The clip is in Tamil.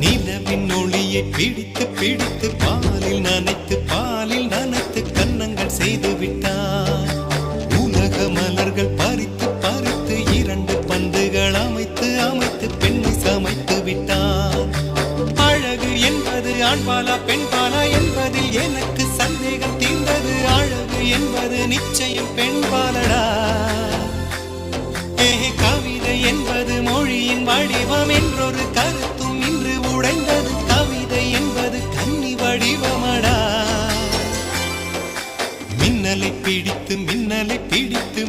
நிலவின் ஒளியை பிடித்து பிடித்து பாலில் நனைத்து கன்னங்கள் செய்து விட்டார். உலக மலர்கள் பறித்து பறித்து 2 பந்துகள் அமைத்து அமைத்து பெண்ணை சமைத்து விட்டார். அழகு என்பது ஆண்பாலா பெண்பாலா என்பதில் எனக்கு சந்தேகம் தீர்ந்தது. அழகு என்பது நிச்சயம் பெண்பாலடா. கவிதை என்பது மொழியின் வடிவம் என்றொரு கருத்தும் இன்று உடைந்தது. கவிதை என்பது கன்னி வடிவமடா. மின்னலை பிடித்து